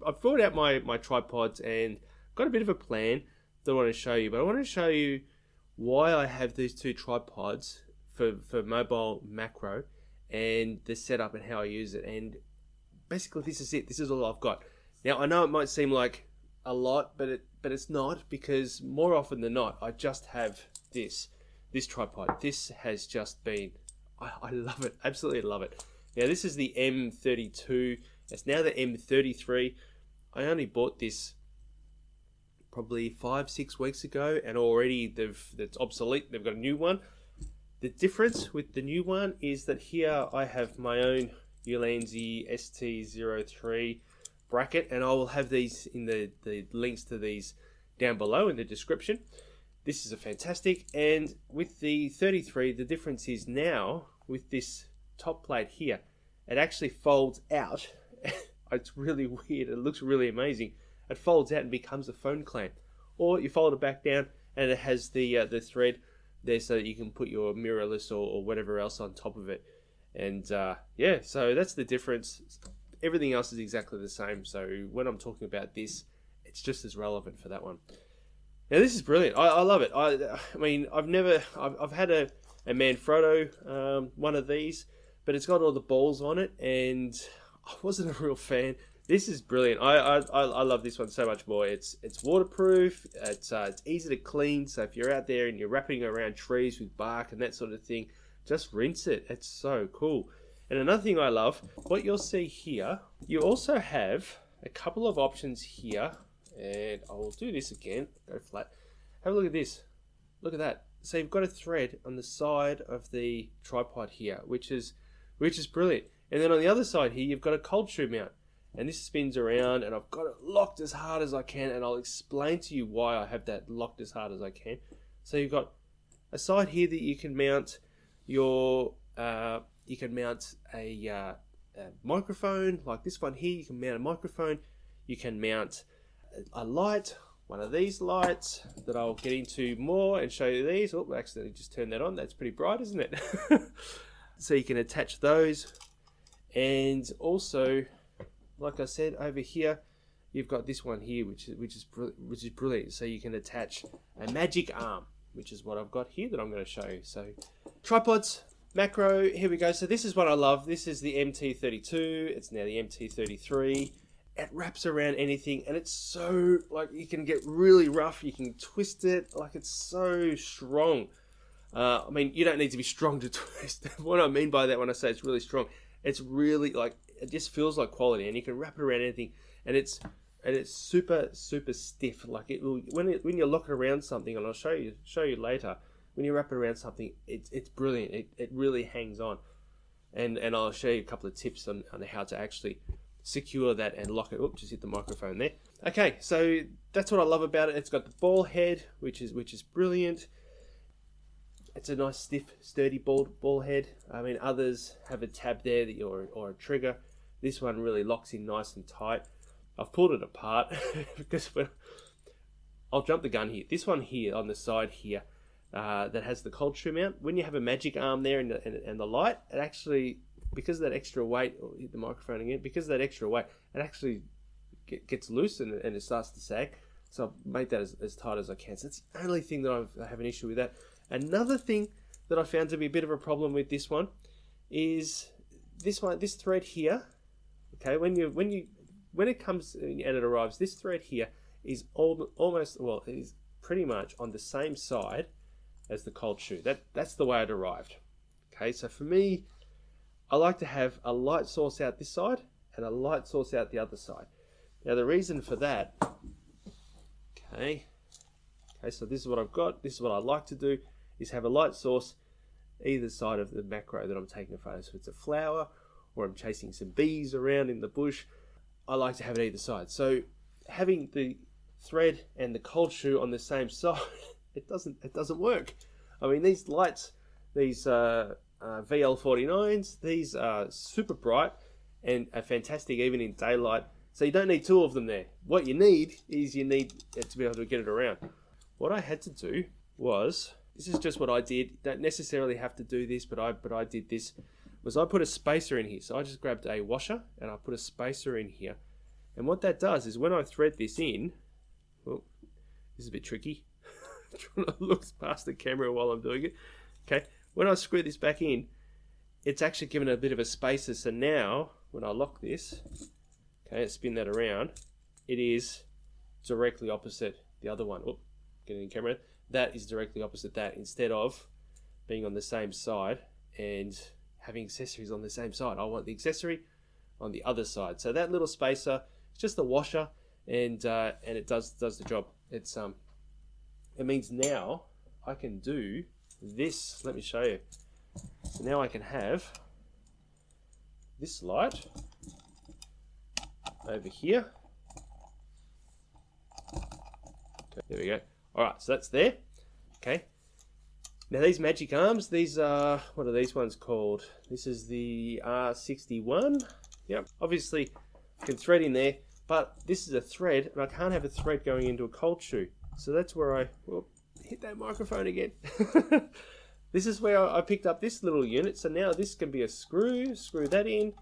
I've brought out my tripods and got a bit of a plan that I want to show you. But I want to show you why I have these two tripods for mobile macro and the setup and how I use it. And basically this is it. This is all I've got. Now I know it might seem like a lot, but it's not, because more often than not I just have this tripod. This has just been, I love it, absolutely love it. Now this is the M32. It's now the M33. I only bought this probably 5-6 weeks ago, and already it's obsolete. They've got a new one. The difference with the new one is that here I have my own Ulanzi ST03 bracket, and I will have these in the links to these down below in the description. This is a fantastic, and with the 33, the difference is now with this top plate here, it actually folds out. It's really weird. It looks really amazing. It folds out and becomes a phone clamp, or you fold it back down and it has the thread there so that you can put your mirrorless or whatever else on top of it. And yeah, so that's the difference. Everything else is exactly the same. So when I'm talking about this, it's just as relevant for that one. Now this is brilliant. I love it. I mean, I've had a MeFoto one of these, but it's got all the balls on it, and I wasn't a real fan. This is brilliant. I love this one so much more. It's waterproof. It's easy to clean. So if you're out there and you're wrapping around trees with bark and that sort of thing, just rinse it. It's so cool. And another thing I love, what you'll see here, you also have a couple of options here. And I will do this again. Go flat. Have a look at this. Look at that. So you've got a thread on the side of the tripod here, which is brilliant. And then on the other side here, you've got a cold shoe mount. And this spins around, and I've got it locked as hard as I can, and I'll explain to you why I have that locked as hard as I can. So you've got a side here that you can mount your a microphone, like this one here. You can mount a microphone. You can mount a light, one of these lights that I'll get into more and show you these. Oh, I accidentally just turned that on. That's pretty bright, isn't it? So you can attach those, and also, like I said, over here you've got this one here, which is brilliant. So you can attach a magic arm, which is what I've got here that I'm going to show you. So tripods, macro, here we go. So this is what I love. This is the MT32. It's now the MT33. It wraps around anything, and it's so, like, you can get really rough. You can twist it, like, it's so strong. I mean, you don't need to be strong to twist. What I mean by that when I say it's really strong, it's really, like, it just feels like quality, and you can wrap it around anything, and it's super stiff. Like, it will, when you lock it around something, and I'll show you later, when you wrap it around something, it's brilliant. It really hangs on, and I'll show you a couple of tips on how to actually secure that and lock it. Oops, just hit the microphone there. Okay, so that's what I love about it. It's got the ball head, which is brilliant. It's a nice stiff, sturdy ball head. I mean, others have a tab there or a trigger. This one really locks in nice and tight. I've pulled it apart because I'll jump the gun here. This one here on the side here that has the cold shoe mount. When you have a magic arm there and the light, it actually, because of that extra weight, or hit the microphone again, because of that extra weight, it actually gets loose and it starts to sag. So I've made that as tight as I can. So that's the only thing that I have an issue with that. Another thing that I found to be a bit of a problem with this one is this thread here. Okay, when it comes and it arrives, this thread here is almost, well, it is pretty much on the same side as the cold shoe. That's the way it arrived. Okay, so for me, I like to have a light source out this side and a light source out the other side. Now the reason for that, okay, so this is what I've got. This is what I like to do, is have a light source either side of the macro that I'm taking a photo. So if it's a flower or I'm chasing some bees around in the bush, I like to have it either side. So having the thread and the cold shoe on the same side, it doesn't work. I mean, these lights, these VL49s, these are super bright and are fantastic even in daylight. So you don't need two of them there. What you need is it to be able to get it around. What I had to do was, this is just what I did. Don't necessarily have to do this, but I did this, was I put a spacer in here. So I just grabbed a washer and I put a spacer in here. And what that does is when I thread this in, oh, this is a bit tricky. I'm trying to look past the camera while I'm doing it. Okay, when I screw this back in, it's actually given a bit of a spacer. So now, when I lock this, okay, spin that around, it is directly opposite the other one. Oh, getting in camera. That is directly opposite that, instead of being on the same side and having accessories on the same side. I want the accessory on the other side. So that little spacer, it's just a washer, and it does the job. It means now I can do this. Let me show you. So now I can have this light over here. Okay, there we go. All right, so that's there. Okay. Now these magic arms, these are, what are these ones called? This is the R61. Yep. Obviously, you can thread in there, but this is a thread, and I can't have a thread going into a cold shoe. So that's where I hit that microphone again. This is where I picked up this little unit. So now this can be a screw. Screw that in.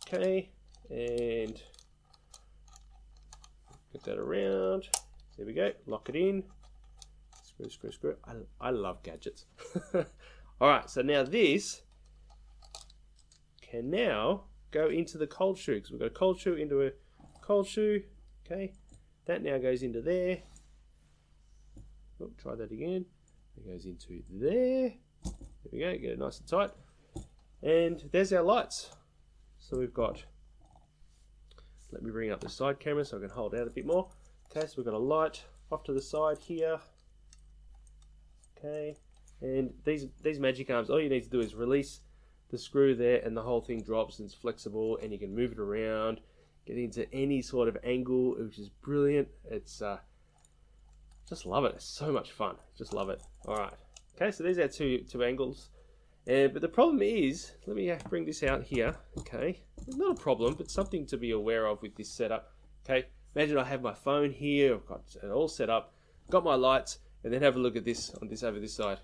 Okay, and get that around. There we go. Lock it in. Screw, screw, screw. I love gadgets. All right, so now this can now go into the cold shoe, because we've got a cold shoe into a cold shoe. Okay, that now goes into there. Oh, try that again. It goes into there. There we go. Get it nice and tight. And there's our lights. So we've got. Let me bring up the side camera so I can hold out a bit more. Okay, so we've got a light off to the side here. Okay, and these magic arms, all you need to do is release the screw there, and the whole thing drops, and it's flexible, and you can move it around, get into any sort of angle, which is brilliant. It's just love it. It's so much fun. Just love it. All right. Okay, so there's our two angles. But the problem is, let me bring this out here. Okay, it's not a problem, but something to be aware of with this setup. Okay, imagine I have my phone here. I've got it all set up, got my lights. And then have a look at this on this over this side.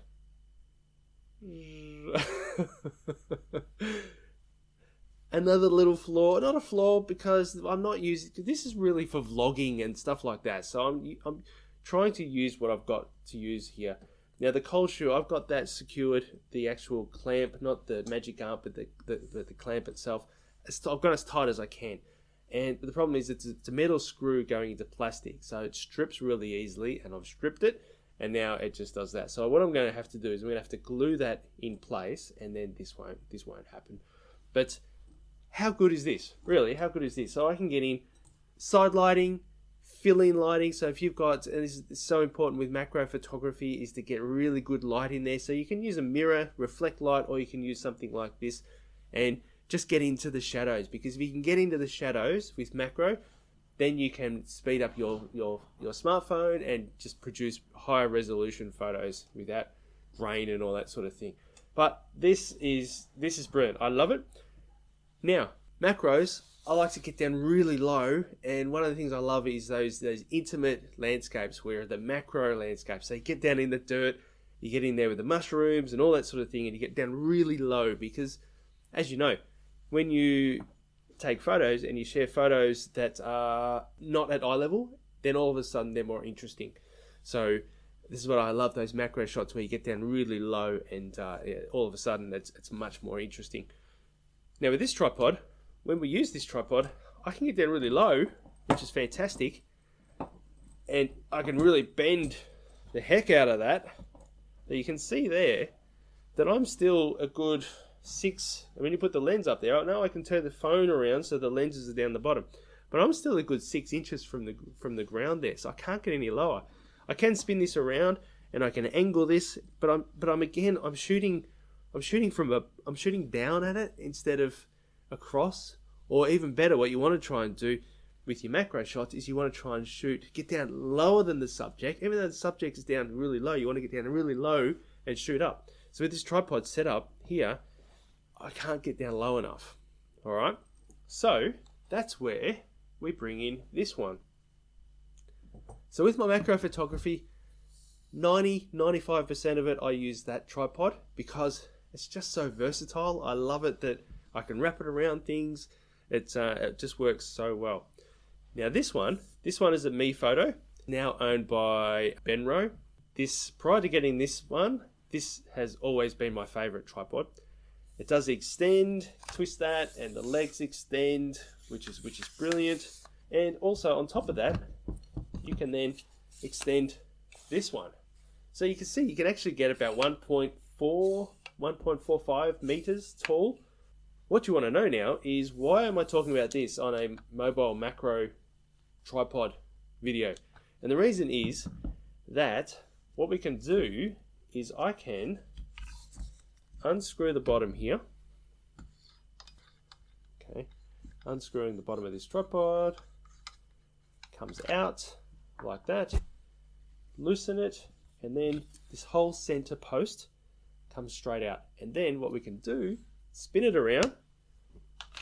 Another little flaw, not a flaw, because I'm not using. This is really for vlogging and stuff like that. So I'm trying to use what I've got to use here. Now the cold shoe, I've got that secured. The actual clamp, not the magic arm, but the clamp itself. I've got as tight as I can. And the problem is it's a metal screw going into plastic, so it strips really easily, and I've stripped it. And now it just does that. So what I'm going to have to do is I'm going to have to glue that in place, and then this won't happen. But how good is this? Really, how good is this? So I can get in side lighting, fill-in lighting. So if you've got, and this is so important with macro photography, is to get really good light in there. So you can use a mirror, reflect light, or you can use something like this, and just get into the shadows. Because if you can get into the shadows with macro, then you can speed up your smartphone and just produce higher resolution photos without grain and all that sort of thing. But this is brilliant. I love it. Now, macros, I like to get down really low, and one of the things I love is those intimate landscapes where the macro landscapes. So you get down in the dirt, you get in there with the mushrooms and all that sort of thing, and you get down really low because, as you know, when you take photos and you share photos that are not at eye level, then all of a sudden they're more interesting. So this is what I love, those macro shots where you get down really low, and all of a sudden it's much more interesting. Now with this tripod, when we use this tripod, I can get down really low, which is fantastic, and I can really bend the heck out of that. But you can see there that I'm still a good 6. I mean, you put the lens up there. Now I can turn the phone around so the lenses are down the bottom, but I'm still a good 6 inches from the ground there, so I can't get any lower. I can spin this around and I can angle this, but I'm shooting down at it instead of across. Or even better, what you want to try and do with your macro shots is you want to try and get down lower than the subject. Even though the subject is down really low, you want to get down really low and shoot up. So with this tripod setup here, I can't get down low enough. All right, so that's where we bring in this one. So with my macro photography, 90-95% of it I use that tripod because it's just so versatile. I love it that I can wrap it around things. It just works so well. Now this one is a MeFoto, now owned by Benro. Prior to getting this one, this has always been my favorite tripod. It does extend, twist that, and the legs extend, which is brilliant. And also on top of that, you can then extend this one. So you can see you can actually get about 1.45 meters tall. What you want to know now is, why am I talking about this on a mobile macro tripod video? And the reason is that what we can do is I can unscrew the bottom here. Okay, unscrewing the bottom of this tripod, comes out like that, loosen it, and then this whole center post comes straight out. And then what we can do, spin it around,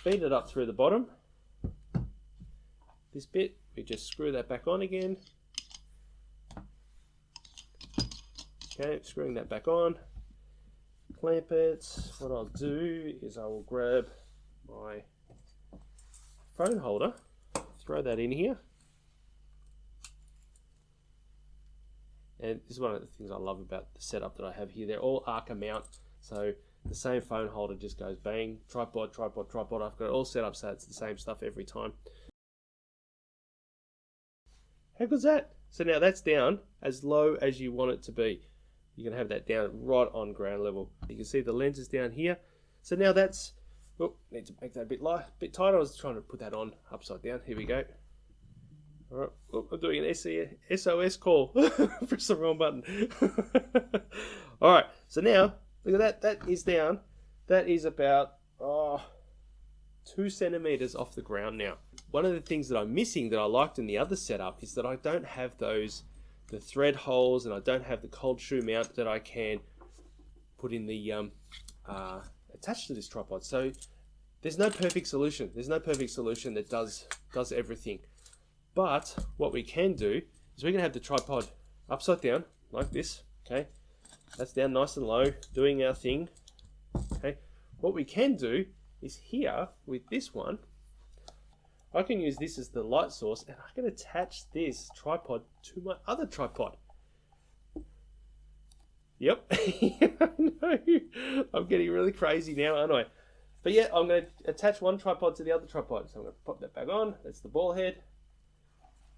feed it up through the bottom. This bit, we just screw that back on again. Okay, screwing that back on, clamp it. What I'll do is I will grab my phone holder, throw that in here. And this is one of the things I love about the setup that I have here. They're all Arca mount, so the same phone holder just goes bang, tripod, tripod, tripod. I've got it all set up so it's the same stuff every time. How good's that? So now that's down as low as you want it to be. You can have that down right on ground level. You can see the lens is down here. So now that's, oh, need to make that a bit light, bit tighter. I was trying to put that on upside down. Here we go. All right, oh, I'm doing an SOS call. Press the wrong button. All right, so now look at that. That is down. That is about 2 centimeters off the ground now. One of the things that I'm missing that I liked in the other setup is that I don't have the thread holes, and I don't have the cold shoe mount that I can put in the attached to this tripod. So there's no perfect solution. There's no perfect solution that does everything. But what we can do is we can have the tripod upside down like this. Okay, that's down nice and low, doing our thing. Okay, what we can do is here with this one, I can use this as the light source, and I can attach this tripod to my other tripod. Yep, I know. I'm getting really crazy now, aren't I? But yeah, I'm going to attach one tripod to the other tripod. So I'm going to pop that back on. That's the ball head.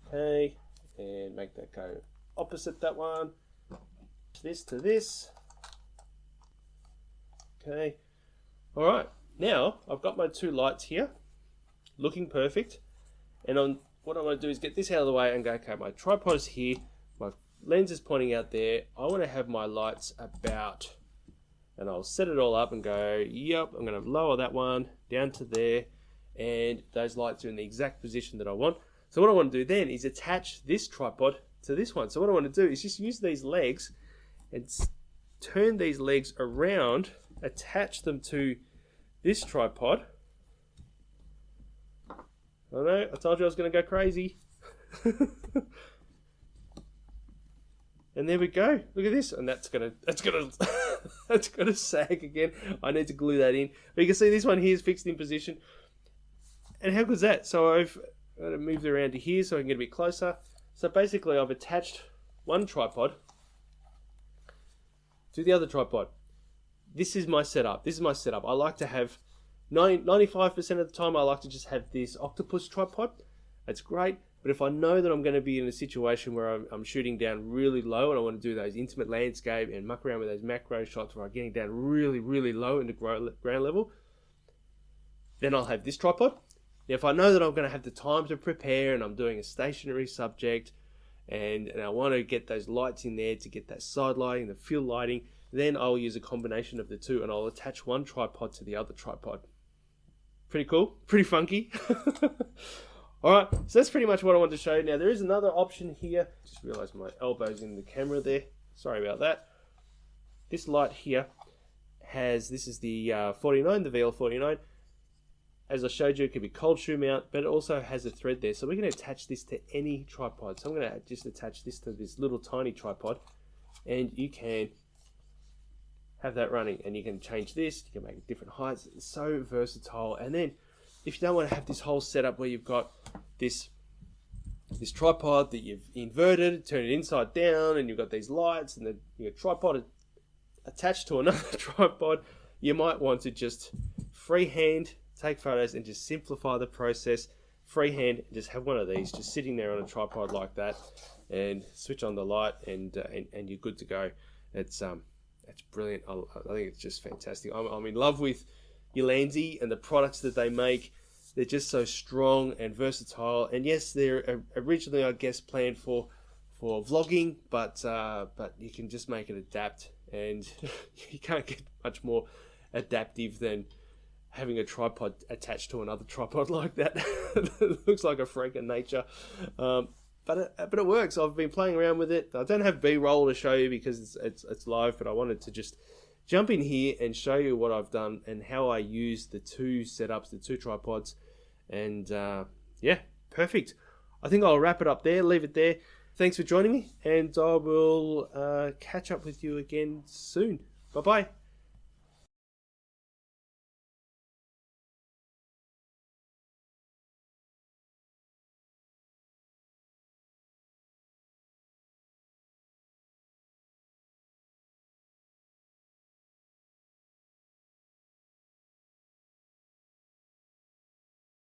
Okay, and make that go opposite that one. This to this. Okay, all right. Now I've got my two lights here, looking perfect. And what I want to do is get this out of the way and go, okay, my tripod is here, my lens is pointing out there. I want to have my lights about, and I'll set it all up and go, yep, I'm going to lower that one down to there, and those lights are in the exact position that I want. So what I want to do then is attach this tripod to this one. So what I want to do is just use these legs and turn these legs around, attach them to this tripod. I know, I told you I was going to go crazy. And there we go. Look at this, and that's gonna that's gonna sag again. I need to glue that in. But you can see this one here is fixed in position. And how good is that? So I've got to move it around to here so I can get a bit closer. So basically, I've attached one tripod to the other tripod. This is my setup. I like to have 95% of the time, I like to just have this octopus tripod. That's great. But if I know that I'm going to be in a situation where I'm shooting down really low and I want to do those intimate landscape and muck around with those macro shots where I'm getting down really, really low into ground level, then I'll have this tripod. Now, if I know that I'm going to have the time to prepare and I'm doing a stationary subject and I want to get those lights in there to get that side lighting, the field lighting, then I'll use a combination of the two and I'll attach one tripod to the other tripod. Pretty cool, pretty funky. Alright, so that's pretty much what I wanted to show you. Now there is another option here. Just realised my elbow's in the camera there. Sorry about that. This light here this is the 49, the VL49. As I showed you, it can be cold shoe mount, but it also has a thread there. So we're going to attach this to any tripod. So I'm going to just attach this to this little tiny tripod, and you can have that running, and you can change this, you can make it different heights. It's so versatile. And then if you don't want to have this whole setup where you've got this this tripod that you've inverted, turn it inside down, and you've got these lights, and then your tripod attached to another tripod, you might want to just freehand take photos and just simplify the process. Freehand, and just have one of these just sitting there on a tripod like that, and switch on the light, and you're good to go. It's brilliant. I think it's just fantastic. I'm in love with Ulanzi and the products that they make. They're just so strong and versatile. And yes, they're originally, I guess, planned for vlogging, but you can just make it adapt, and you can't get much more adaptive than having a tripod attached to another tripod like that. It looks like a freak of nature, but it works. I've been playing around with it. I don't have B-roll to show you because it's live, but I wanted to just jump in here and show you what I've done and how I use the two setups, the two tripods, and yeah, perfect. I think I'll wrap it up there, leave it there. Thanks for joining me, and I will catch up with you again soon. Bye bye.